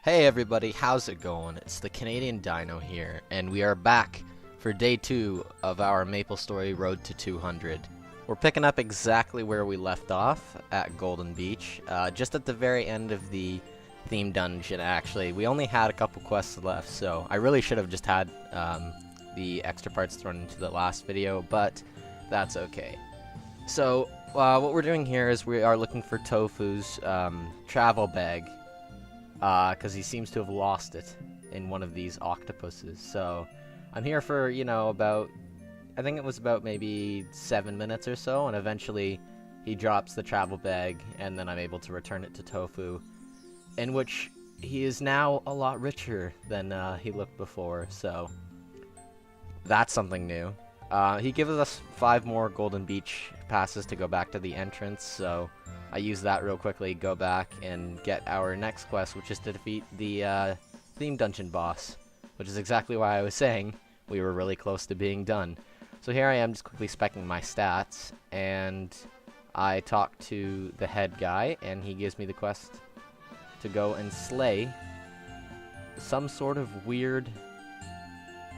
Hey everybody, how's it going? It's the Canadian Dino here, and we are back for day 2 of our Maplestory Road to 200. We're picking up exactly where we left off at Golden Beach, just at the very end of the theme dungeon actually. We only had a couple quests left, so I really should have just had the extra parts thrown into the last video, but that's okay. So, what we're doing here is we are looking for Tofu's travel bag. Because he seems to have lost it in one of these octopuses. So, I'm here for, I think it was about maybe 7 minutes or so, and eventually he drops the travel bag, and then I'm able to return it to Tofu, in which he is now a lot richer than he looked before, so that's something new. He gives us 5 more Golden Beach passes to go back to the entrance, so I use that real quickly, go back, and get our next quest, which is to defeat the theme dungeon boss, which is exactly why I was saying we were really close to being done. So here I am just quickly specking my stats, and I talk to the head guy, and he gives me the quest to go and slay some sort of weird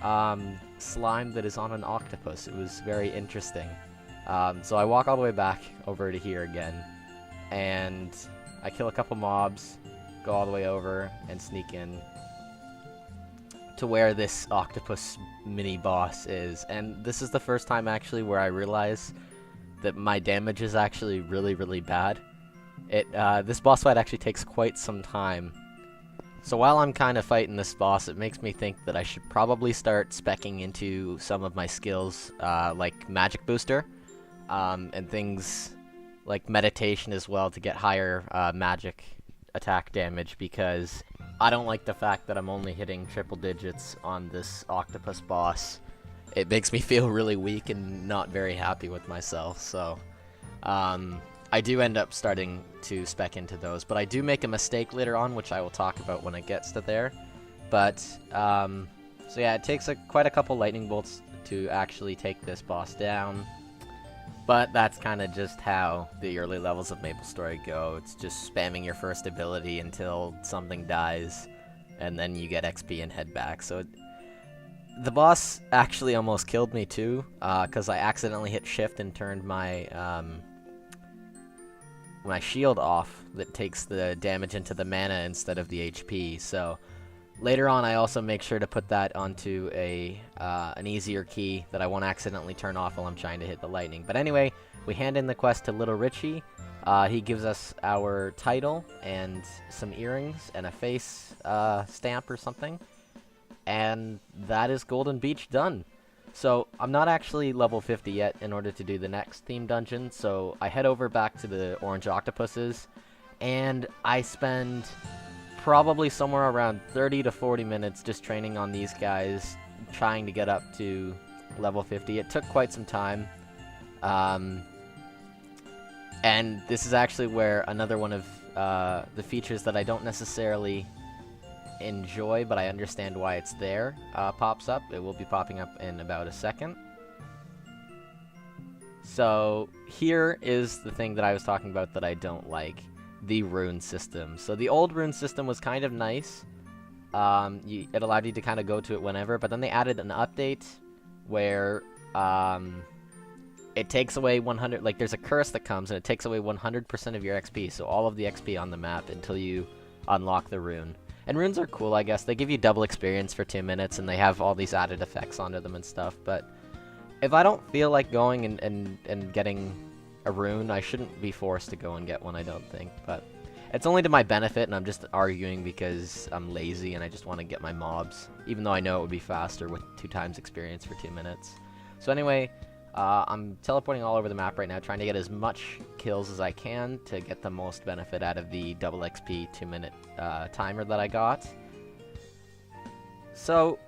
slime that is on an octopus. It was very interesting. So I walk all the way back over to here again, and I kill a couple mobs, go all the way over, and sneak in to where this octopus mini-boss is. And this is the first time actually where I realize that my damage is actually really, really bad. This boss fight actually takes quite some time. So while I'm kind of fighting this boss, it makes me think that I should probably start speccing into some of my skills, like Magic Booster, and things like meditation as well to get higher magic attack damage, because I don't like the fact that I'm only hitting triple digits on this octopus boss. It makes me feel really weak and not very happy with myself, so I do end up starting to spec into those, but I do make a mistake later on, which I will talk about when it gets to there. But so yeah, it takes quite a couple lightning bolts to actually take this boss down. But that's kind of just how the early levels of Maplestory go. It's just spamming your first ability until something dies, and then you get XP and head back. So the boss actually almost killed me too, because I accidentally hit shift and turned my my shield off that takes the damage into the mana instead of the HP. So later on, I also make sure to put that onto an easier key that I won't accidentally turn off while I'm trying to hit the lightning. But anyway, we hand in the quest to Little Richie. He gives us our title and some earrings and a face stamp or something. And that is Golden Beach done. So I'm not actually level 50 yet in order to do the next theme dungeon. So I head over back to the orange octopuses, and I spend probably somewhere around 30 to 40 minutes just training on these guys, trying to get up to level 50. It took quite some time. And this is actually where another one of the features that I don't necessarily enjoy, but I understand why it's there, pops up. It will be popping up in about a second. So here is the thing that I was talking about that I don't like. The rune system. So the old rune system was kind of nice. It allowed you to kind of go to it whenever, but then they added an update where it takes away 100, like there's a curse that comes and it takes away 100% of your XP, so all of the XP on the map until you unlock the rune. And runes are cool, I guess. They give you double experience for 2 minutes, and they have all these added effects onto them and stuff, but if I don't feel like going and getting a rune, I shouldn't be forced to go and get one, I don't think, but it's only to my benefit, and I'm just arguing because I'm lazy and I just want to get my mobs, even though I know it would be faster with 2 times experience for 2 minutes. So anyway, I'm teleporting all over the map right now, trying to get as much kills as I can to get the most benefit out of the double XP 2-minute timer that I got. So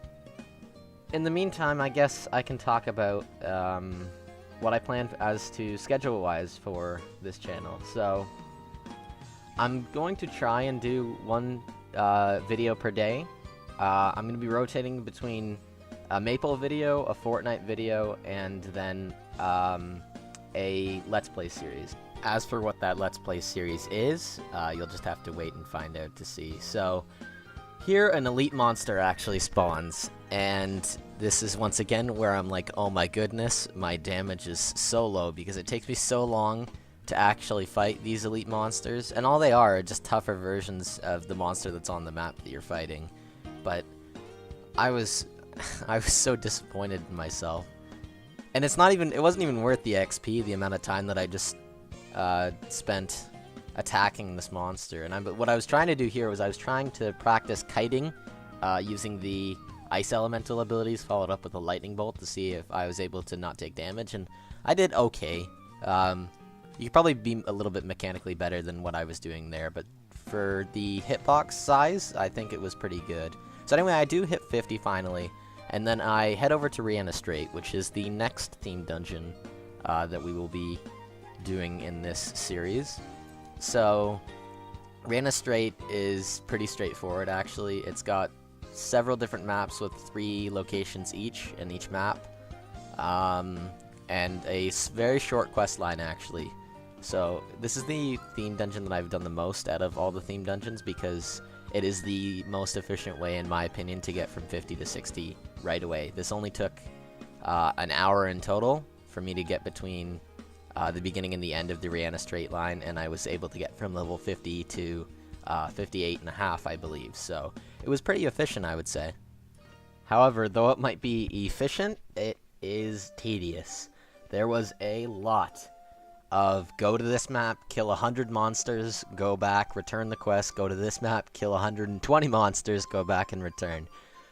in the meantime, I guess I can talk about what I plan as to schedule-wise for this channel. So I'm going to try and do 1 video per day. I'm going to be rotating between a Maple video, a Fortnite video, and then a Let's Play series. As for what that Let's Play series is, you'll just have to wait and find out to see. So Here, an elite monster actually spawns, and this is once again where I'm like, oh my goodness, my damage is so low because it takes me so long to actually fight these elite monsters, and all they are just tougher versions of the monster that's on the map that you're fighting. But I was so disappointed in myself, and it wasn't even worth the XP, the amount of time that I just spent attacking this monster. And what I was trying to do here was I was trying to practice kiting using the ice elemental abilities followed up with a lightning bolt to see if I was able to not take damage, and I did okay. You could probably be a little bit mechanically better than what I was doing there, but for the hitbox size, I think it was pretty good. So anyway, I do hit 50 finally, and then I head over to Riena Strait, which is the next theme dungeon that we will be doing in this series. So, Riena Strait is pretty straightforward, actually. It's got several different maps with 3 locations each in each map, and a very short quest line, actually. So, this is the theme dungeon that I've done the most out of all the theme dungeons because it is the most efficient way, in my opinion, to get from 50 to 60 right away. This only took an hour in total for me to get between the beginning and the end of the Riena Strait line, and I was able to get from level 50 to 58.5, I believe. So it was pretty efficient, I would say. However, though it might be efficient, it is tedious. There was a lot of go to this map, kill 100 monsters, go back, return the quest, go to this map, kill 120 monsters, go back and return.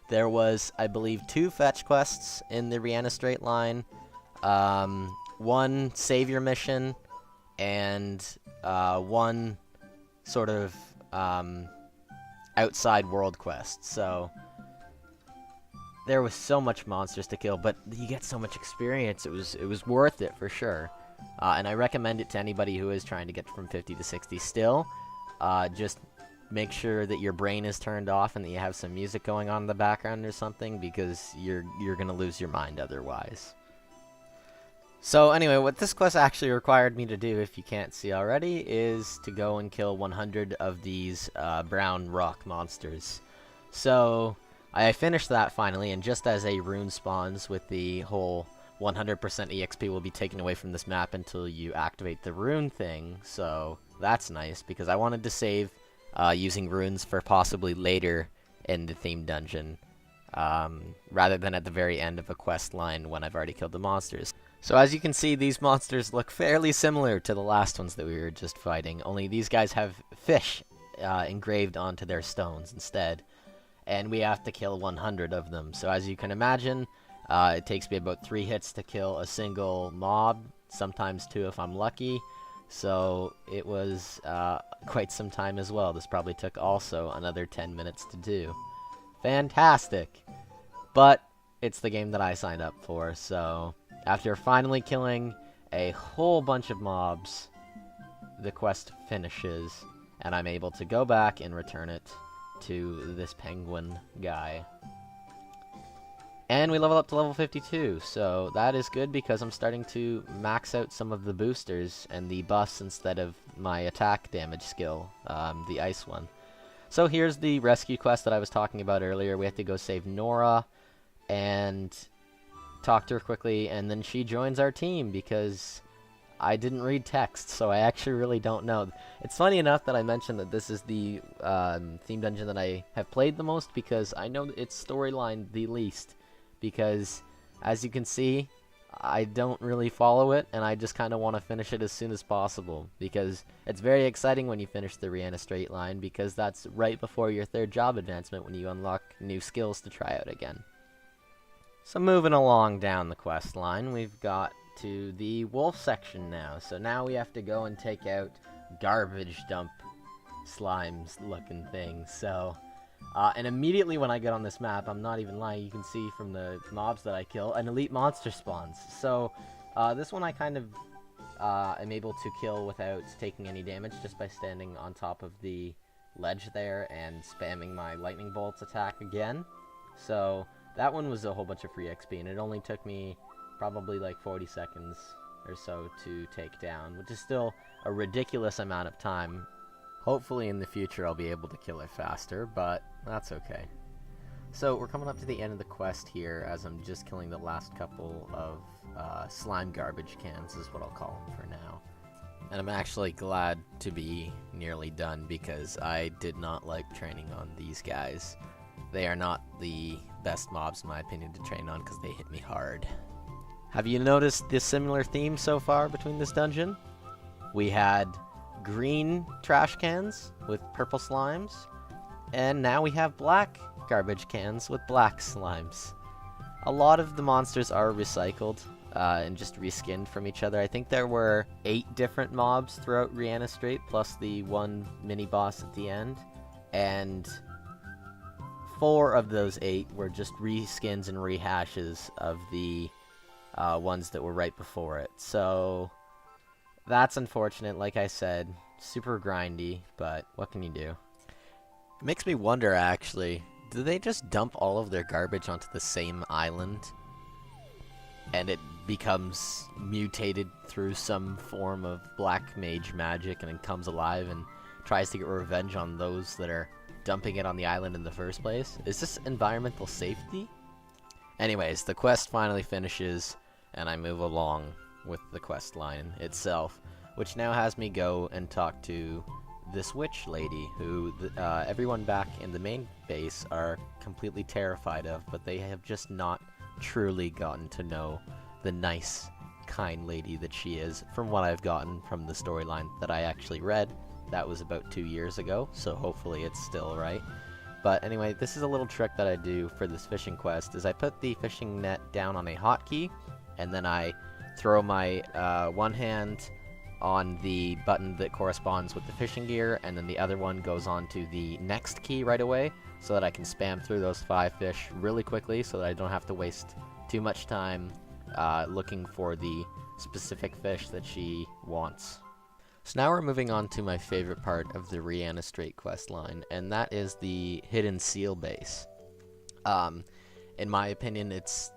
There was, I believe, 2 fetch quests in the Riena Strait line, 1 savior mission, and 1 sort of outside world quest. So there was so much monsters to kill, but you get so much experience. It was worth it for sure. And I recommend it to anybody who is trying to get from 50 to 60 still. Just make sure that your brain is turned off and that you have some music going on in the background or something, because you're gonna lose your mind otherwise. So anyway, what this quest actually required me to do, if you can't see already, is to go and kill 100 of these brown rock monsters. So I finished that finally, and just as a rune spawns with the whole 100% EXP will be taken away from this map until you activate the rune thing, so that's nice, because I wanted to save using runes for possibly later in the theme dungeon, rather than at the very end of a quest line when I've already killed the monsters. So as you can see, these monsters look fairly similar to the last ones that we were just fighting, only these guys have fish engraved onto their stones instead, and we have to kill 100 of them. So as you can imagine, it takes me about 3 hits to kill a single mob, sometimes 2 if I'm lucky, so it was quite some time as well. This probably took also another 10 minutes to do. Fantastic! But it's the game that I signed up for, so after finally killing a whole bunch of mobs, the quest finishes, and I'm able to go back and return it to this penguin guy. And we level up to level 52, so that is good because I'm starting to max out some of the boosters and the buffs instead of my attack damage skill, the ice one. So here's the rescue quest that I was talking about earlier. We have to go save Nora and talk to her quickly, and then she joins our team because I didn't read text, so I actually really don't know. It's funny enough that I mentioned that this is the theme dungeon that I have played the most, because I know its storyline the least. Because, as you can see, I don't really follow it, and I just kind of want to finish it as soon as possible. Because it's very exciting when you finish the Riena Strait line, because that's right before your 3rd job advancement when you unlock new skills to try out again. So moving along down the quest line, we've got to the wolf section now. So now we have to go and take out garbage dump slimes looking things. So and immediately when I get on this map, I'm not even lying, you can see from the mobs that I kill, an elite monster spawns. So this one I kind of am able to kill without taking any damage just by standing on top of the ledge there and spamming my lightning bolts attack again. So that one was a whole bunch of free XP, and it only took me probably like 40 seconds or so to take down, which is still a ridiculous amount of time Hopefully in the future I'll be able to kill it faster, but that's okay. So we're coming up to the end of the quest here, as I'm just killing the last couple of slime garbage cans, is what I'll call them for now. And I'm actually glad to be nearly done, because I did not like training on these guys. They are not the best mobs, in my opinion, to train on, because they hit me hard. Have you noticed this similar theme so far between this dungeon? We had green trash cans with purple slimes, and now we have black garbage cans with black slimes. A lot of the monsters are recycled and just reskinned from each other. I think there were 8 different mobs throughout Riena Strait, plus the one mini-boss at the end, and 4 of those 8 were just reskins and rehashes of the ones that were right before it. So that's unfortunate. Like I said, super grindy, but what can you do? It makes me wonder, actually, do they just dump all of their garbage onto the same island and it becomes mutated through some form of black mage magic and it comes alive and tries to get revenge on those that are dumping it on the island in the first place? Is this environmental safety? Anyways, the quest finally finishes and I move along with the quest line itself, which now has me go and talk to this witch lady who everyone back in the main base are completely terrified of, but they have just not truly gotten to know the nice, kind lady that she is, from what I've gotten from the storyline that I actually read. That was about 2 years ago, so hopefully it's still right. But anyway, this is a little trick that I do for this fishing quest, is I put the fishing net down on a hotkey, and then I throw my one hand on the button that corresponds with the fishing gear, and then the other one goes on to the next key right away, so that I can spam through those 5 fish really quickly, so that I don't have to waste too much time looking for the specific fish that she wants. So now we're moving on to my favorite part of the Riena Strait quest line, and that is the hidden seal base. In my opinion, it's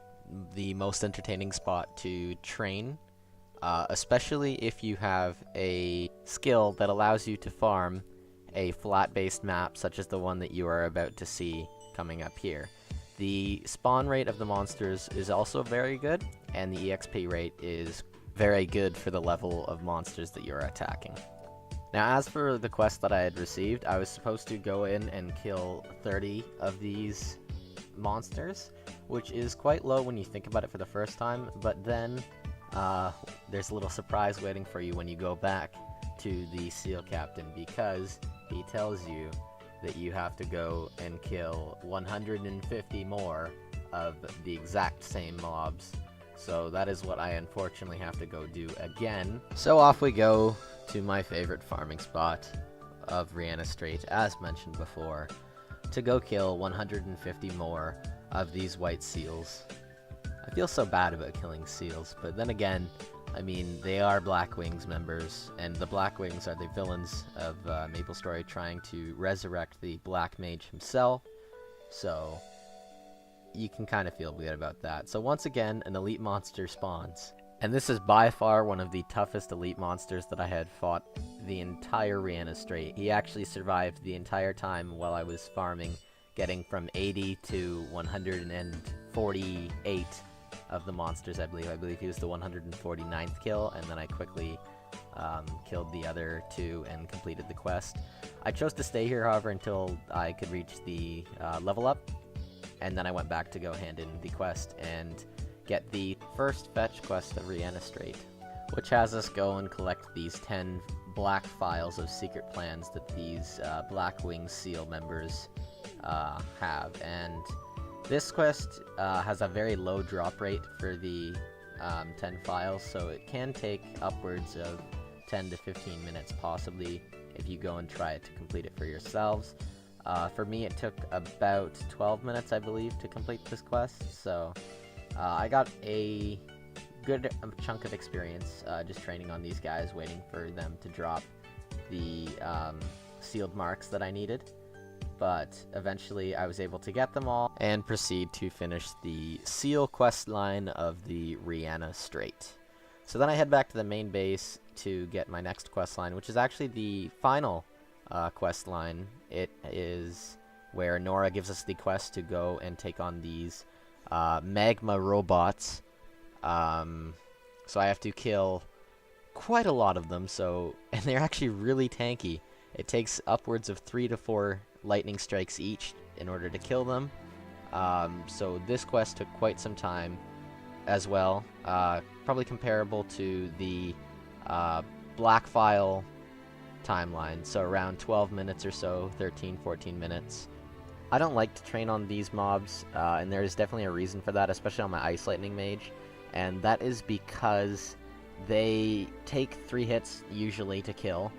the most entertaining spot to train, especially if you have a skill that allows you to farm a flat-based map such as the one that you are about to see coming up here. The spawn rate of the monsters is also very good, and the EXP rate is very good for the level of monsters that you're attacking. Now, as for the quest that I had received, I was supposed to go in and kill 30 of these monsters, which is quite low when you think about it for the first time, but then there's a little surprise waiting for you when you go back to the seal captain, because he tells you that you have to go and kill 150 more of the exact same mobs. So that is what I unfortunately have to go do again. So off we go to my favorite farming spot of Riena Strait, as mentioned before, to go kill 150 more of these white seals. I feel so bad about killing seals, but then again, I mean, they are Blackwings members, and the Blackwings are the villains of Maplestory, trying to resurrect the Black Mage himself, so you can kind of feel good about that. So once again, an elite monster spawns, and this is by far one of the toughest elite monsters that I had fought the entire Riena Strait. He actually survived the entire time while I was farming, getting from 80 to 148 of the monsters, I believe. I believe he was the 149th kill, and then I quickly killed the other 2 and completed the quest. I chose to stay here, however, until I could reach the level up, and then I went back to go hand in the quest and get the first fetch quest of Riena Strait, which has us go and collect these 10 black files of secret plans that these Blackwing Seal members have. And this quest has a very low drop rate for the 10 files, so it can take upwards of 10 to 15 minutes possibly if you go and try it to complete it for yourselves. For me, it took about 12 minutes, I believe, to complete this quest, so I got a good chunk of experience just training on these guys, waiting for them to drop the sealed marks that I needed. But eventually I was able to get them all and proceed to finish the seal quest line of the Riena Strait. So then I head back to the main base to get my next quest line, which is actually the final quest line. It is where Nora gives us the quest to go and take on these magma robots. So I have to kill quite a lot of them, and they're actually really tanky. It takes upwards of 3 to 4 lightning strikes each in order to kill them. So this quest took quite some time as well, probably comparable to the Black File timeline, so around 12 minutes or so, 13, 14 minutes. I don't like to train on these mobs, and there is definitely a reason for that, especially on my Ice Lightning Mage, and that is because they take 3 hits usually to kill,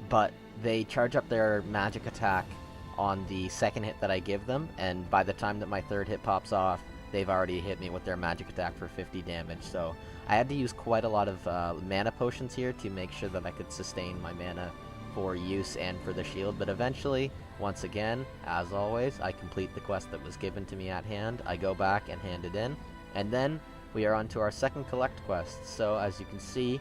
but they charge up their magic attack on the second hit that I give them, and by the time that my 3rd hit pops off, they've already hit me with their magic attack for 50 damage, so I had to use quite a lot of mana potions here to make sure that I could sustain my mana for use and for the shield, but eventually, once again, as always, I complete the quest that was given to me at hand, I go back and hand it in, and then we are on to our second collect quest. So as you can see,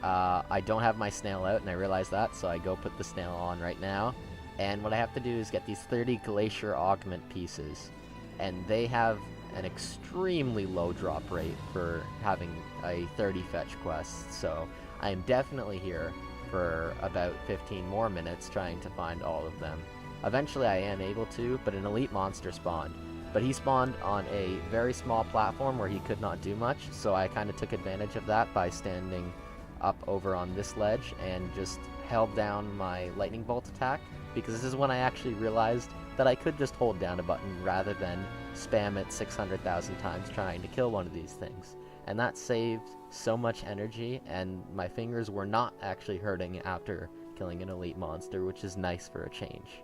I don't have my snail out, and I realize that, so I go put the snail on right now, and what I have to do is get these 30 glacier augment pieces, and they have an extremely low drop rate for having a 30 fetch quest, so I am definitely here for about 15 more minutes trying to find all of them. Eventually I am able to, but an elite monster spawned. But he spawned on a very small platform where he could not do much, so I kind of took advantage of that by standing up over on this ledge and just held down my lightning bolt attack, because this is when I actually realized that I could just hold down a button rather than spam it 600,000 times trying to kill one of these things. And that saved so much energy, and my fingers were not actually hurting after killing an elite monster, which is nice for a change.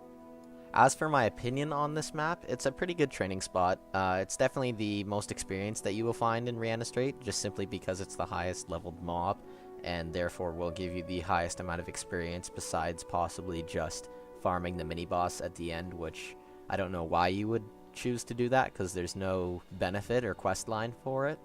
As for my opinion on this map, it's a pretty good training spot. It's definitely the most experience that you will find in Riena Strait, just simply because it's the highest leveled mob, and therefore will give you the highest amount of experience besides possibly just farming the mini-boss at the end, which I don't know why you would choose to do that, because there's no benefit or quest line for it,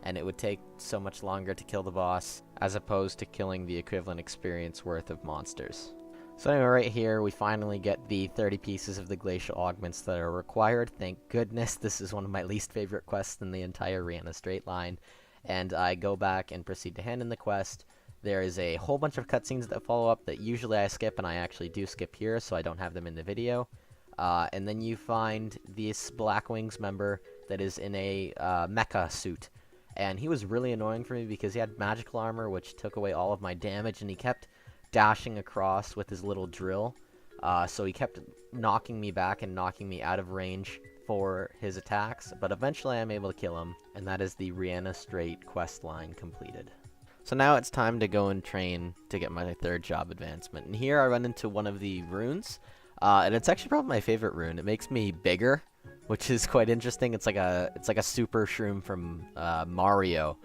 and it would take so much longer to kill the boss, as opposed to killing the equivalent experience worth of monsters. So anyway, right here, we finally get the 30 pieces of the glacial augments that are required. Thank goodness. This is one of my least favorite quests in the entire Riena Strait line. And I go back and proceed to hand in the quest. There is a whole bunch of cutscenes that follow up that usually I skip, and I actually do skip here, so I don't have them in the video. And then you find this Black Wings member that is in a mecha suit. And he was really annoying for me because he had magical armor, which took away all of my damage, and he kept dashing across with his little drill, so he kept knocking me back and knocking me out of range for his attacks, but eventually I'm able to kill him, and that is the Riena Strait quest line completed. So now it's time to go and train to get my 3rd job advancement, and here I run into one of the runes, and it's actually probably my favorite rune. It makes me bigger, which is quite interesting. It's like a super shroom from Mario.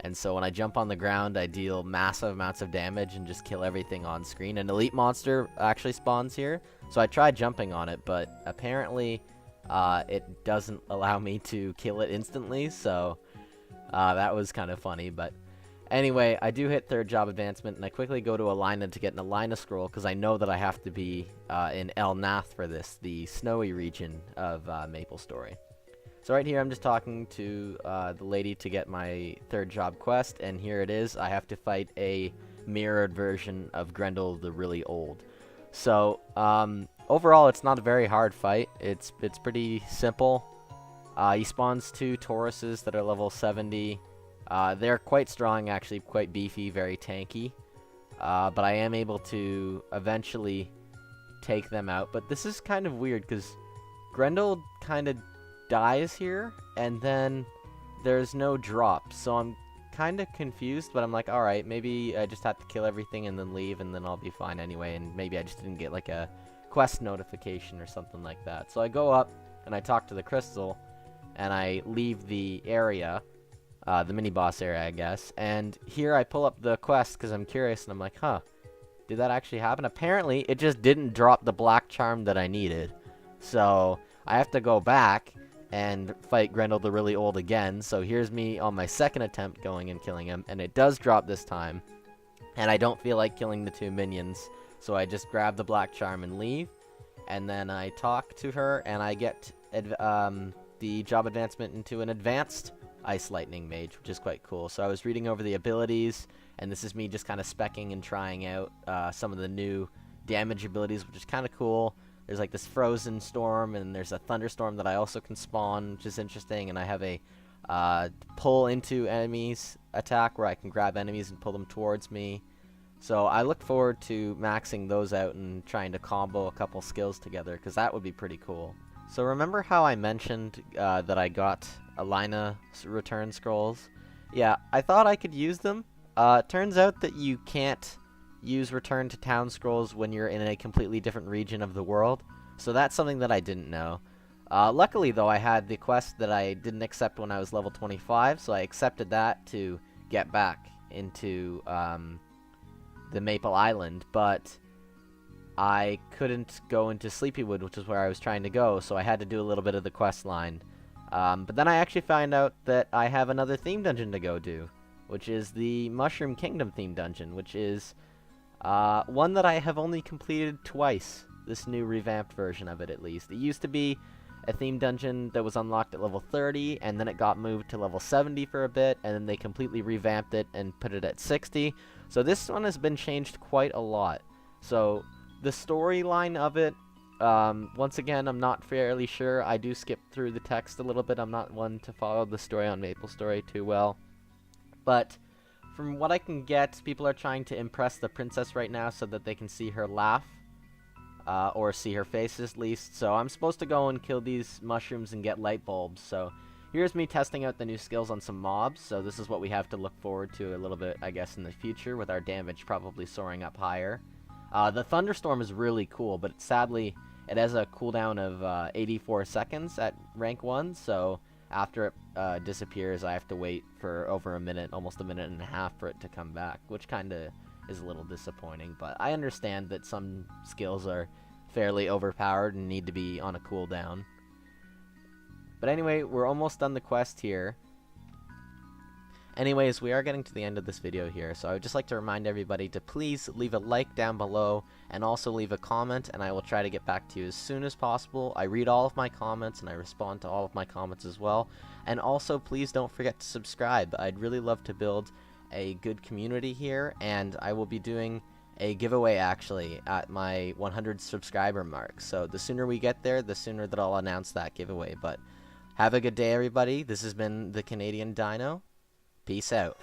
And so when I jump on the ground, I deal massive amounts of damage and just kill everything on screen. An elite monster actually spawns here, so I tried jumping on it, but apparently it doesn't allow me to kill it instantly, so that was kind of funny. But anyway, I do hit 3rd job advancement, and I quickly go to Alina to get an Alina scroll, because I know that I have to be in El Nath for this, the snowy region of Maplestory. So right here, I'm just talking to the lady to get my 3rd job quest, and here it is. I have to fight a mirrored version of Grendel the Really Old. So overall, it's not a very hard fight. It's pretty simple. He spawns 2 Tauruses that are level 70. They're quite strong, actually, quite beefy, very tanky. But I am able to eventually take them out. But this is kind of weird, because Grendel kind of dies here, and then there's no drop, so I'm kind of confused, but I'm like, alright, maybe I just have to kill everything and then leave, and then I'll be fine anyway, and maybe I just didn't get like a quest notification or something like that. So I go up, and I talk to the crystal, and I leave the area, the mini-boss area, I guess, and here I pull up the quest, because I'm curious, and I'm like, huh, did that actually happen? Apparently, it just didn't drop the black charm that I needed, so I have to go back and fight Grendel the Really Old again. So here's me on my 2nd attempt going and killing him, and it does drop this time, and I don't feel like killing the 2 minions, So I just grab the black charm and leave, and then I talk to her, and I get the job advancement into an advanced Ice Lightning Mage, which is quite cool. So I was reading over the abilities, and this is me just kind of specking and trying out some of the new damage abilities, which is kind of cool. There's like this Frozen Storm, and there's a Thunderstorm that I also can spawn, which is interesting, and I have a pull into enemies attack where I can grab enemies and pull them towards me. So I look forward to maxing those out and trying to combo a couple skills together, because that would be pretty cool. So remember how I mentioned that I got Riena return scrolls? Yeah, I thought I could use them. Turns out that you can't use return to town scrolls when you're in a completely different region of the world. So that's something that I didn't know. Luckily, though, I had the quest that I didn't accept when I was level 25, so I accepted that to get back into the Maple Island, but I couldn't go into Sleepywood, which is where I was trying to go, so I had to do a little bit of the quest line. But then I actually found out that I have another theme dungeon to go do, which is the Mushroom Kingdom theme dungeon, which is one that I have only completed twice, this new revamped version of it at least. It used to be a theme dungeon that was unlocked at level 30, and then it got moved to level 70 for a bit, and then they completely revamped it and put it at 60. So this one has been changed quite a lot. So the storyline of it, once again, I'm not fairly sure. I do skip through the text a little bit. I'm not one to follow the story on Maplestory too well. But from what I can get, people are trying to impress the princess right now so that they can see her laugh. Or see her face at least. So I'm supposed to go and kill these mushrooms and get light bulbs. So here's me testing out the new skills on some mobs. So this is what we have to look forward to a little bit, I guess, in the future, with our damage probably soaring up higher. The Thunderstorm is really cool, but sadly, it has a cooldown of 84 seconds at rank 1, so after it disappears, I have to wait for over a minute, almost a minute and a half for it to come back, which kind of is a little disappointing, but I understand that some skills are fairly overpowered and need to be on a cooldown. But anyway, we're almost done the quest here. Anyways, we are getting to the end of this video here, so I would just like to remind everybody to please leave a like down below and also leave a comment, and I will try to get back to you as soon as possible. I read all of my comments and I respond to all of my comments as well. And also, please don't forget to subscribe. I'd really love to build a good community here, and I will be doing a giveaway actually at my 100 subscriber mark. So the sooner we get there, the sooner that I'll announce that giveaway. But have a good day, everybody. This has been the Canadian Dino. Peace out.